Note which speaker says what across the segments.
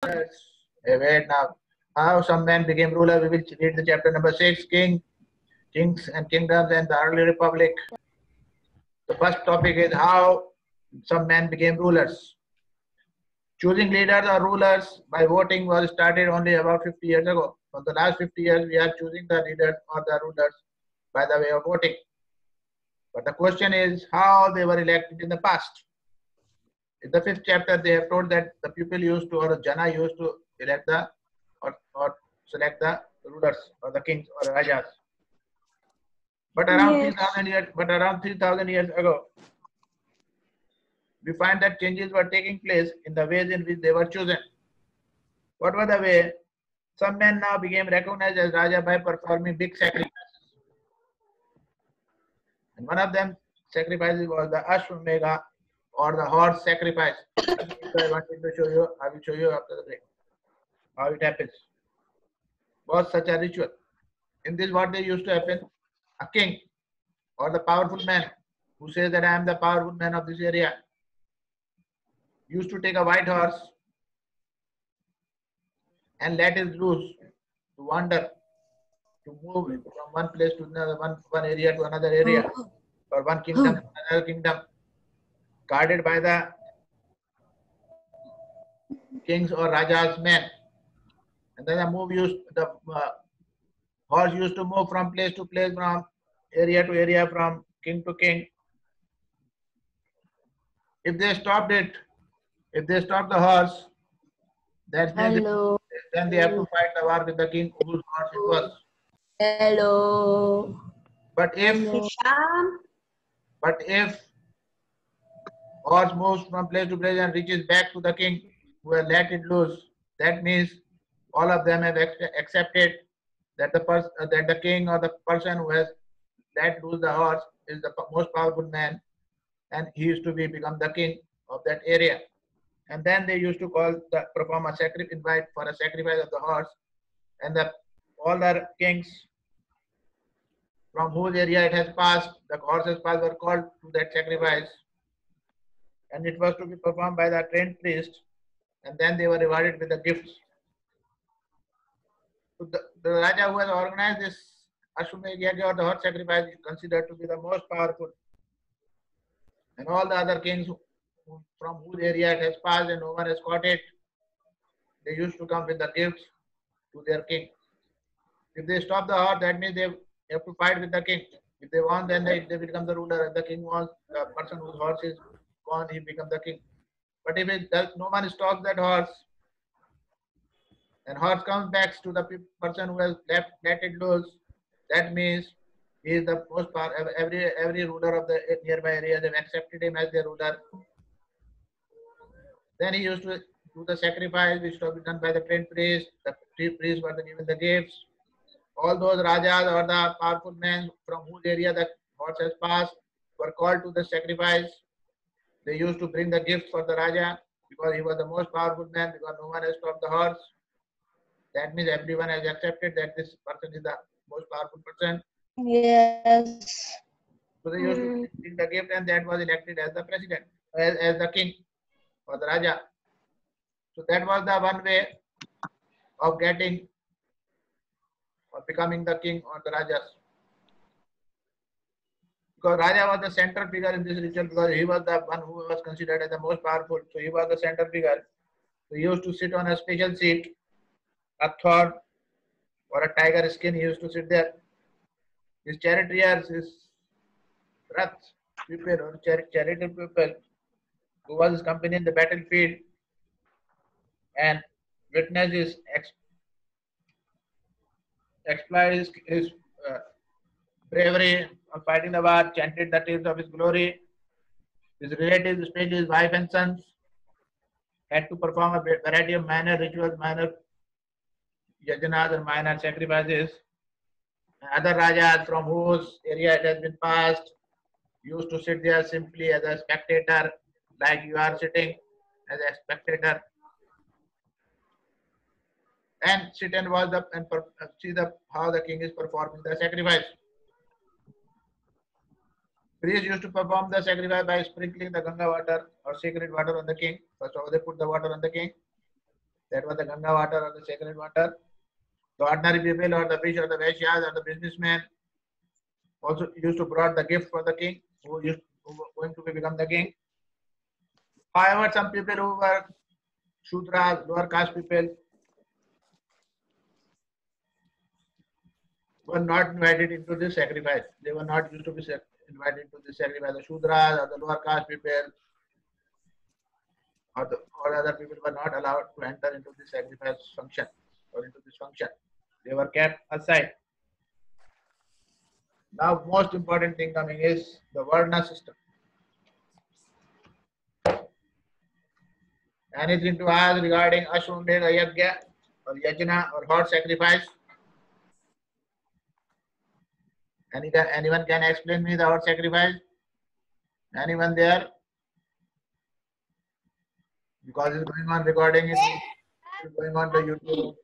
Speaker 1: Wait now. How some men became ruler. We will read the chapter number 6, Kings and Kingdoms and the Early Republic. The first topic is how some men became rulers. Choosing leaders or rulers by voting was started only about 50 years ago. For the last 50 years, we are choosing the leaders or the rulers by the way of voting. But the question is how they were elected in the past. In the 5th chapter, they have told that the people used to, or the Jana used to elect the or select the rulers or the kings or rajas. But around 3,000 years ago, we find that changes were taking place in the ways in which they were chosen. What was the way? Some men now became recognized as Raja by performing big sacrifices. And one of them sacrifices was the Ashwamedha or the horse sacrifice. I wanted to show you, I will show you after the break how it happens. Was such a ritual. In this, what they used to happen, a king or the powerful man who says that I am the powerful man of this area used to take a white horse and let it loose to wander, to move from one place to another, one area to another area, or one kingdom to another kingdom, guarded by the kings or rajas men. And then the horse used to move from place to place, from area to area, from king to king. If they stopped the horse, that means then they have to fight the war with the king whose horse it was.
Speaker 2: Hello.
Speaker 1: But if horse moves from place to place and reaches back to the king who has let it loose, that means all of them have accepted that the king or the person who has let loose the horse is the most powerful man, and he used to become the king of that area. And then they used to perform a invite for a sacrifice of the horse, and all the kings from whose area it has passed, the horse has passed, were called to that sacrifice, and it was to be performed by the trained priest, and then they were rewarded with the gifts. So the Raja who has organized this Ashwamedh Yajna or the horse sacrifice is considered to be the most powerful, and all the other kings from whose area it has passed and no one has caught it, they used to come with the gifts to their king. If they stop the horse, that means they have to fight with the king. If they won, then they become the ruler. If the king wants, the person whose horse is gone, he becomes the king. But if no one stops that horse, and horse comes back to the person who has let it loose, that means he is the most powerful. Every ruler of the nearby area, they've accepted him as their ruler. Then he used to do the sacrifice, which was done by the trained priest. The priests were given the gifts. All those rajas or the powerful men from whose area the horse has passed were called to the sacrifice. They used to bring the gifts for the Raja because he was the most powerful man, because no one has stopped the horse. That means everyone has accepted that this person is the most powerful person.
Speaker 2: Yes.
Speaker 1: So they used to bring the gift, and that was elected as the president, as the king or the Raja. So that was the one way of getting or becoming the king or the Rajas. Because Raja was the central figure in this ritual, because he was the one who was considered as the most powerful. So he was the central figure. So he used to sit on a special seat, a thorn or a tiger skin. He used to sit there. His charioteers, his rats, people or charioted people who was his company in the battlefield and witnessed his exploit, his bravery of fighting the war, chanted the tales of his glory. His relatives, especially his wife and sons, had to perform a variety of minor rituals, minor yajnas and minor sacrifices. Other rajas from whose area it has been passed used to sit there simply as a spectator, like you are sitting as a spectator, and sit and watch see how the king is performing the sacrifice. Priests used to perform the sacrifice by sprinkling the Ganga water or sacred water on the king. First of all, they put the water on the king. That was the Ganga water or the sacred water. The ordinary people or the fish or the Vaishyas or the businessmen also used to brought the gift for the king who were going to become the king. However, some people who were Shudras, lower caste people, were not invited into this sacrifice. They were not used to be invited into this sacrifice. The Shudras or the lower caste people or other people were not allowed to enter into this sacrifice function or into this function. They were kept aside. Now, most important thing coming is the Varna system. Anything to ask regarding Ashwamedha Yajna or Yajna or horse sacrifice? Anyone can explain me the horse sacrifice? Anyone there? Because it's going on recording, it's going on to YouTube.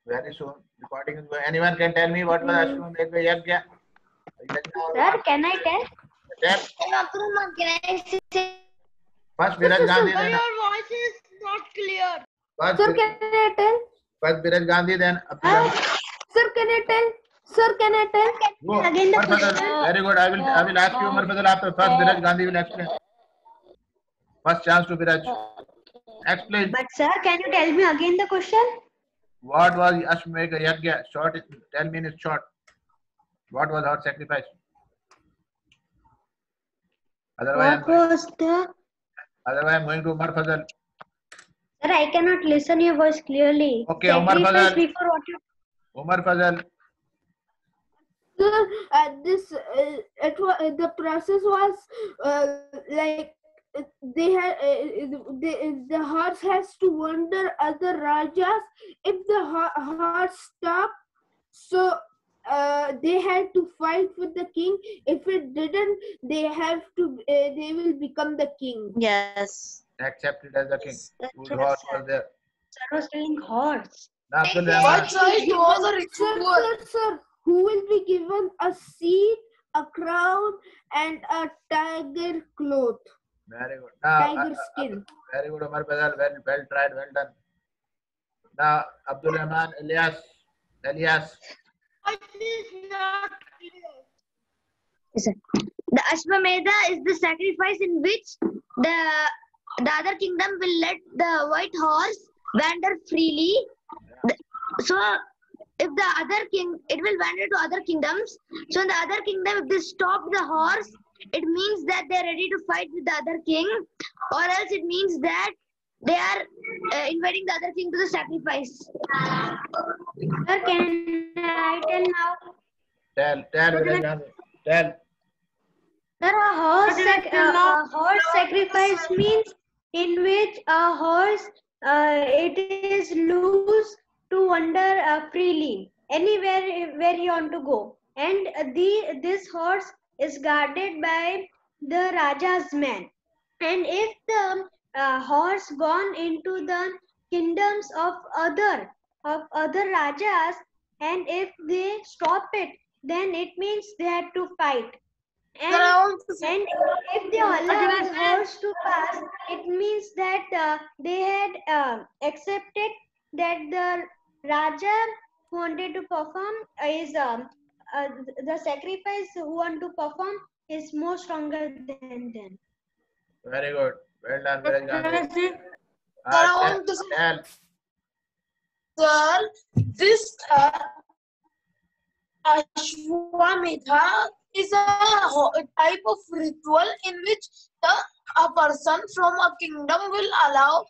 Speaker 1: Very soon, recording is going. Anyone can tell me what was Ashwamedha Yajna?
Speaker 2: Sir, can I tell?
Speaker 1: Tell. First, Biraj Gandhi. Then,
Speaker 3: your voice is not clear.
Speaker 1: first,
Speaker 2: Sir, can I tell?
Speaker 1: first Biraj Gandhi, then Abdul Rahman.
Speaker 2: Sir, can I tell? Sir, can I tell?
Speaker 1: Go.
Speaker 2: Again the
Speaker 1: Umar Fazal.
Speaker 2: question.
Speaker 1: Very good. I will ask you Umar Fazal after. First Biraj Gandhi will explain. First chance to Biraj. Explain.
Speaker 2: But sir, can you tell me again the question?
Speaker 1: What was Ashwamedha Yajna? Short, 10 minutes short. What was our sacrifice? Otherwise, I'm going to Umar Fazal.
Speaker 2: Sir, I cannot listen your voice clearly.
Speaker 1: Okay, Umar
Speaker 2: Sacrifice
Speaker 1: Fazal.
Speaker 2: before what you...
Speaker 1: Umar Fazal.
Speaker 4: Sir, the process was like they had the horse has to wander other rajas. If the horse stopped, so they had to fight with the king. If it didn't, they will become the king.
Speaker 2: Yes.
Speaker 1: Accepted as the king. Whose horse was there?
Speaker 2: Sir was telling horse.
Speaker 1: Now, Abdul Rahman.
Speaker 3: It was a ritual.
Speaker 4: Sir, who will be given a seat, a crown, and a tiger cloth,
Speaker 1: Very good. Now,
Speaker 4: tiger skin.
Speaker 1: very good, Umar Fazal. Well tried, well done. Now, Abdul Rahman, Elias.
Speaker 3: It is not clear.
Speaker 2: Listen. The Ashwamedha is the sacrifice in which the other kingdom will let the white horse wander freely. So if the other king, it will wander to other kingdoms. So in the other kingdom, if they stop the horse, it means that they are ready to fight with the other king, or else it means that they are inviting the other king to the sacrifice. Sir, can I tell now?
Speaker 1: Tell, Biraj Gandhi. Tell.
Speaker 2: Sir, a horse sacrifice means in which a horse it is loose to wander freely anywhere where you want to go, and this horse is guarded by the Raja's man. And if the horse gone into the kingdoms of other Rajas, and if they stop it, then it means they had to fight. And if they allow the horse to pass, it means that they had accepted that the Raja who wanted to perform is the sacrifice who want to perform is more stronger than them.
Speaker 1: Very good. Well done, Biraj Gandhi. Tell.
Speaker 3: Sir, this Ashwamedha is a type of ritual in which a person from a kingdom will allow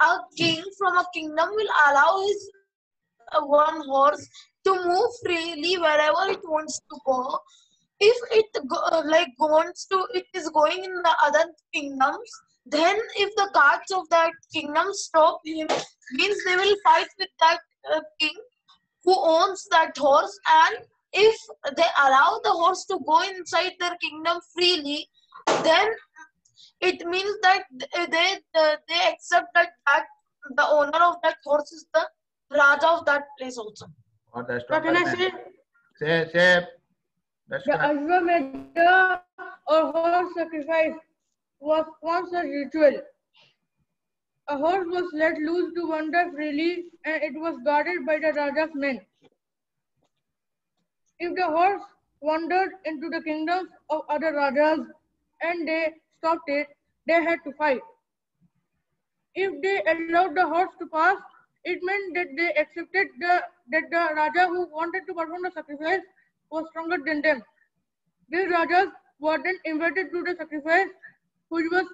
Speaker 3: a king from a kingdom will allow his one horse to move freely wherever it wants to go. If it is going in the other kingdoms, then if the guards of that kingdom stop him, means they will fight with that king who owns that horse. And if they allow the horse to go inside their kingdom freely, then it means that they accept that the owner of that horse is the Raja of that place also.
Speaker 1: Or the stronger man. Say.
Speaker 5: The Ashwamedha or horse sacrifice was once a ritual A horse was let loose to wander freely, and it was guarded by the Raja's men. If the horse wandered into the kingdoms of other Rajas and they stopped it, they had to fight. If they allowed the horse to pass, it meant that they accepted that the Raja who wanted to perform the sacrifice was stronger than them. These Rajas were then invited to the sacrifice, which was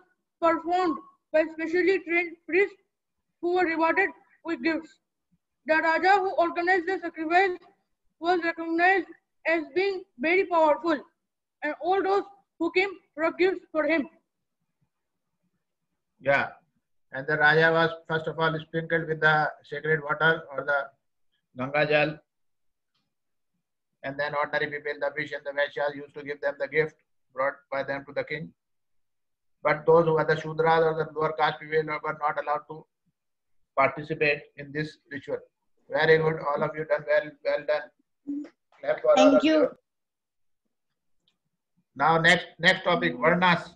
Speaker 5: performed by specially trained priests who were rewarded with gifts. The Raja who organized the sacrifice was recognized as being very powerful, and all those who came brought gifts for him.
Speaker 1: Yeah. And the Raja was first of all sprinkled with the sacred water or the Ganga Jal. And then ordinary people, the fish and the Vaishyas used to give them the gift brought by them to the king. But those who were the Shudras or the lower caste people were not allowed to participate in this ritual. Very good. All of you done well done. Clap for all
Speaker 3: Thank
Speaker 1: of
Speaker 3: you.
Speaker 1: Now next topic, Varnas.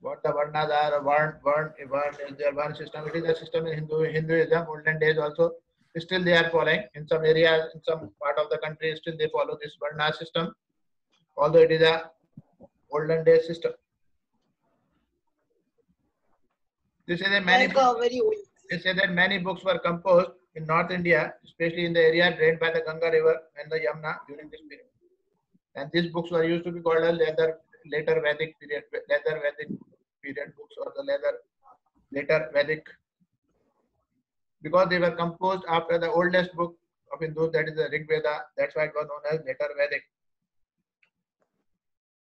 Speaker 1: What the Varnas are, Varn is their one system. It is a system in Hinduism, olden days also. Still they are following. In some areas, in some part of the country, still they follow this Varna system. Although it is a olden days system. They say that many books were composed in North India, especially in the area drained by the Ganga River and the Yamuna during this period. And these books were used to be called as later Vedic period books or the later Vedic, because they were composed after the oldest book of Hindus, that is the Rig Veda. That's why it was known as later Vedic.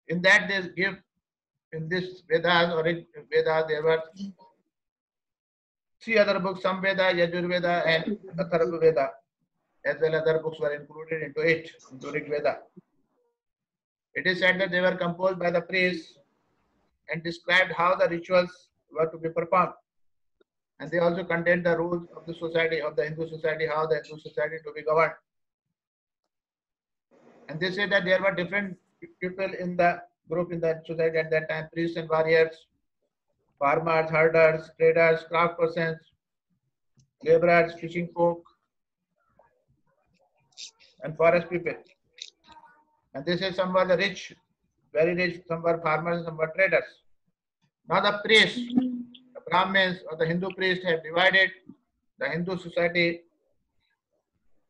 Speaker 1: In that they give, in this Vedas or Rig Veda, there were 3 other books, Samveda, Yajurveda and Atharva Veda, as well as other books were included into it, into Rig Veda. It is said that they were composed by the priests and described how the rituals were to be performed. And they also contained the rules of the society, of the Hindu society, how the Hindu society to be governed. And they say that there were different people in the group in that society at that time, priests and warriors, farmers, herders, traders, craft persons, laborers, fishing folk, and forest people. And they say some were the rich, very rich, some were farmers, some were traders. Now the priests, the Brahmins or the Hindu priests have divided the Hindu society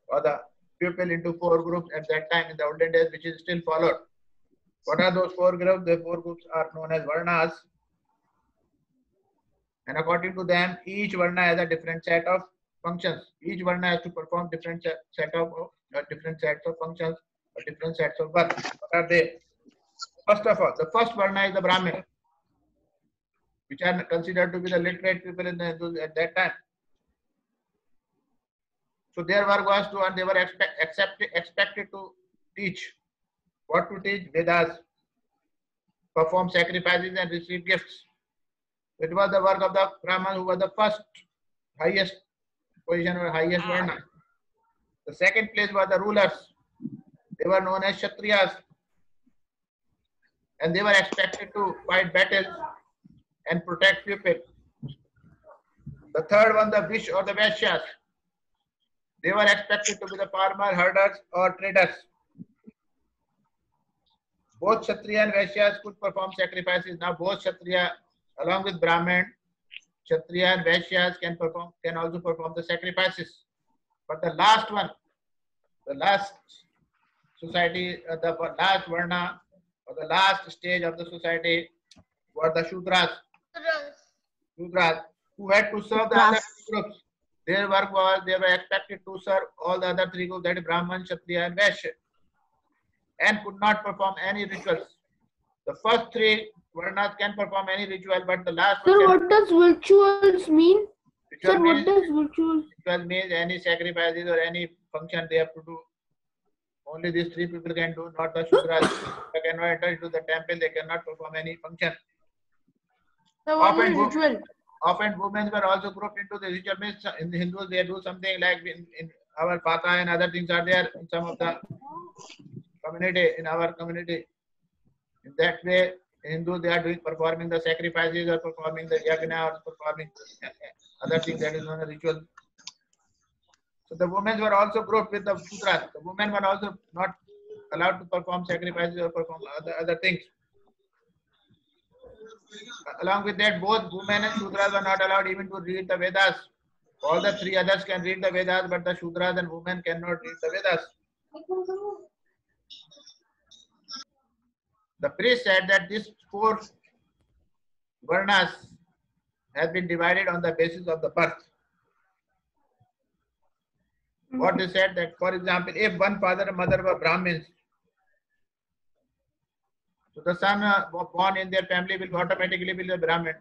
Speaker 1: or the people into 4 groups at that time in the olden days, which is still followed. What are those 4 groups? The 4 groups are known as Varnas. And according to them, each Varna has a different set of functions. Each Varna has to perform different sets of functions or different sets of work. What are they? First of all, the first Varna is the Brahmin, which are considered to be the literate people in the Hindus at that time. So their work was to, and they were expected to teach. What to teach? Vedas, perform sacrifices and receive gifts. It was the work of the Brahmins, who were the first highest position or highest Varna. The second place were the rulers. They were known as Kshatriyas. And they were expected to fight battles and protect people. The third one, the Vish or the Vaishyas. They were expected to be the farmer, herders or traders. Both Kshatriya and Vaishyas could perform sacrifices. Now both Kshatriya along with Brahmin, Kshatriya and Vaishyas can also perform the sacrifices. But the last one, the last society, the last Varna or the last stage of the society were the Shudras. Shudras who had to serve the other 3 groups. Their work was, they were expected to serve all the other 3 groups, that is Brahman, Kshatriya and Vaishya, and could not perform any rituals. The first 3 Varnas can perform any ritual, but the last one.
Speaker 4: Sir, what does rituals mean?
Speaker 1: Ritual
Speaker 4: Sir, what does rituals?
Speaker 1: Ritual means any sacrifices or any function they have to do. Only these 3 people can do, not the Shudras. They cannot enter into the temple, they cannot perform any function.
Speaker 5: So what is ritual?
Speaker 1: Often women were also grouped into the ritual. Means in the Hindus, they do something like in our Pata and other things are there in some of the community, in our community. In that way, Hindus, they are performing the sacrifices or performing the yagna or performing other things that is known as ritual. So the women were also grouped with the Shudras. The women were also not allowed to perform sacrifices or perform other things. Along with that, both women and Shudras were not allowed even to read the Vedas. All the three others can read the Vedas, but the Shudras and women cannot read the Vedas. The priest said that these four varnas have been divided on the basis of the birth. What they said that, for example, if one father and mother were Brahmins, so the son born in their family will automatically be a Brahmin.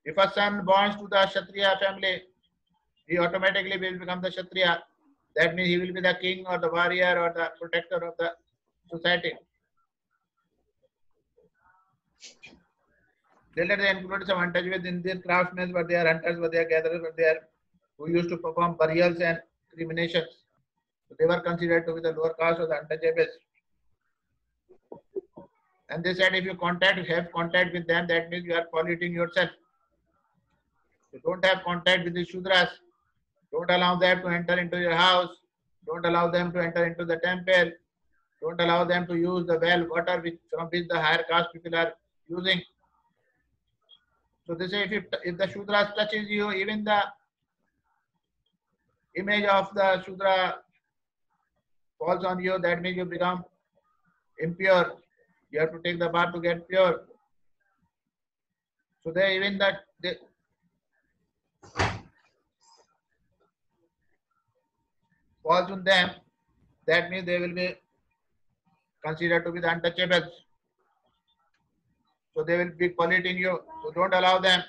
Speaker 1: If a son born to the Kshatriya family, he automatically will become the Kshatriya. That means he will be the king or the warrior or the protector of the society. Later they included some untouchables in their craftsmen, but they are hunters, but they are gatherers, but they are who used to perform burials and cremations. So they were considered to be the lower caste or the untouchables. And they said if you have contact with them, that means you are polluting yourself. You don't have contact with the Shudras. Don't allow them to enter into your house. Don't allow them to enter into the temple. Don't allow them to use the well water from which the higher caste people are using. So they say if the Shudras touches you, even the image of the Shudra falls on you, that means you become impure. You have to take the bath to get pure. So they even that they falls on them, that means they will be considered to be the untouchables. So they will be polluting you. So don't allow them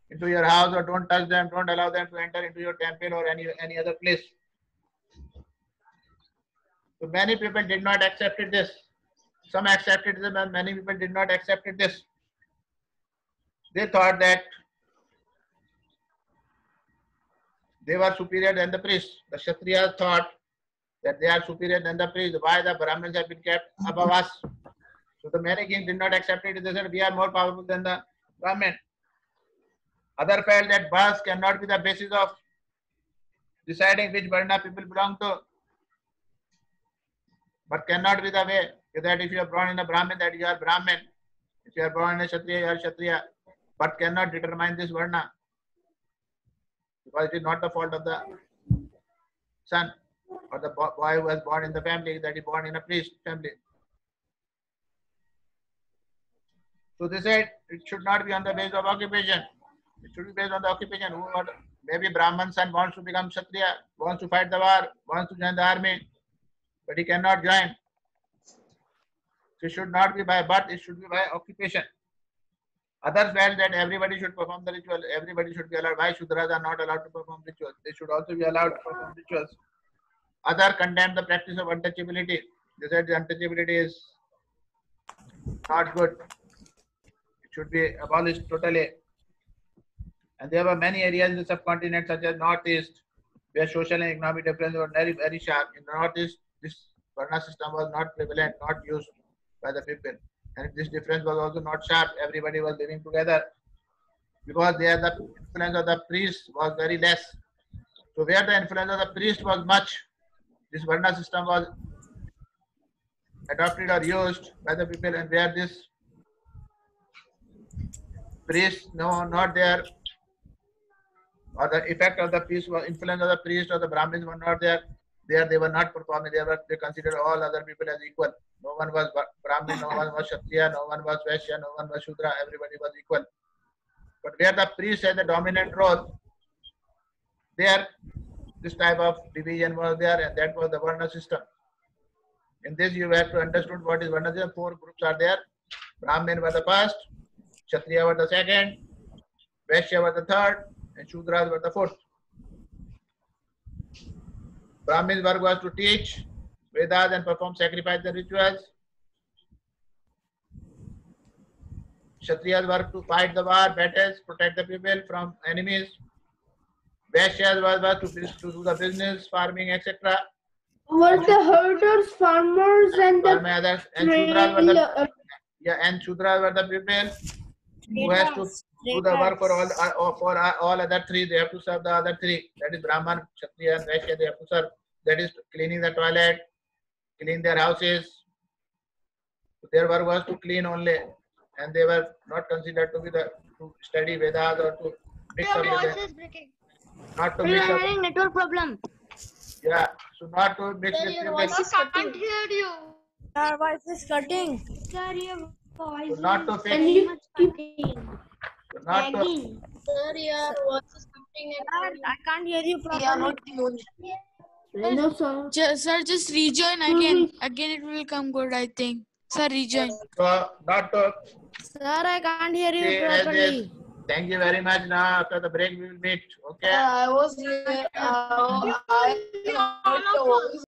Speaker 1: into your house or don't touch them. Don't allow them to enter into your temple or any other place. So many people did not accept this. Some accepted this and many people did not accept this. They thought that they were superior than the priests. The Kshatriyas thought that they are superior than the priests. Why the Brahmins have been kept above us? So the many kings did not accept it. They said we are more powerful than the Brahmin. Other felt that birth cannot be the basis of deciding which Varna people belong to. But cannot be the way that if you are born in a Brahmin, that you are Brahmin. If you are born in a Kshatriya, you are Kshatriya. But cannot determine this Varna. Because it is not the fault of the son or the boy who was born in the family, that is born in a priest family. So they said it should not be on the basis of occupation. It should be based on the occupation. Maybe Brahman son wants to become Kshatriya, wants to fight the war, wants to join the army, but he cannot join. So it should not be by birth, it should be by occupation. Others felt that everybody should perform the ritual, everybody should be allowed. Why Shudras are not allowed to perform rituals? They should also be allowed to perform rituals. Others condemned the practice of untouchability. They said the untouchability is not good. It should be abolished totally. And there were many areas in the subcontinent, such as Northeast, where social and economic differences were very, very sharp. In the Northeast, this Varna system was not prevalent, not used by the people. And this difference was also not sharp. Everybody was living together. Because there the influence of the priest was very less. So where the influence of the priest was much, this Varna system was adopted or used by the people, and where this priest not there, or the effect of the priest was influence of the priest or the Brahmins were not there. There they were not performing. They considered all other people as equal. No one was Brahmin, no one was Kshatriya, no one was Vaishya, no one was Shudra. Everybody was equal. But where the priest had the dominant role, there this type of division was there, and that was the Varna system. In this you have to understand what is Varna system. 4 groups are there. Brahmin were the first, Kshatriya were the second, Vaishya were the third, and Shudras were the fourth. Brahmin's work was to teach Vedas and perform sacrifice and rituals. Kshatriya's work to fight the war, battles, protect the people from enemies. Vaishya's work was to do the business, farming, etc.
Speaker 4: Were the herders, farmers, and the
Speaker 1: And Shudras were the Yeah, and Shudra were the people who has to do the work for all other three. They have to serve the other three. That is Brahman, Kshatriya, and Vaishya. They have to serve. That is cleaning the toilet, clean their houses. Their work was to clean only, and they were not considered to be to study Vedas or to mix up with them. Not to
Speaker 2: We
Speaker 1: mix
Speaker 2: are
Speaker 1: up.
Speaker 2: having network problem.
Speaker 1: Yeah, so not to mix with people.
Speaker 3: Can't hear you.
Speaker 6: Your voice is cutting.
Speaker 2: Sir, your voice
Speaker 1: So not to
Speaker 2: is
Speaker 1: fix.
Speaker 2: very much cutting.
Speaker 1: So not to.
Speaker 2: Lagging.
Speaker 3: Sir, your voice is cutting and
Speaker 6: I can't hear you
Speaker 3: we are
Speaker 6: properly.
Speaker 3: not tuned.
Speaker 4: No, sir.
Speaker 7: Sir, just rejoin again. Again, it will come good, I think. Sir, rejoin.
Speaker 1: So not to.
Speaker 6: Sir, I can't hear you
Speaker 1: See, as
Speaker 6: properly.
Speaker 1: this. Thank you very much. Now after the break we will meet. Okay.
Speaker 3: I was I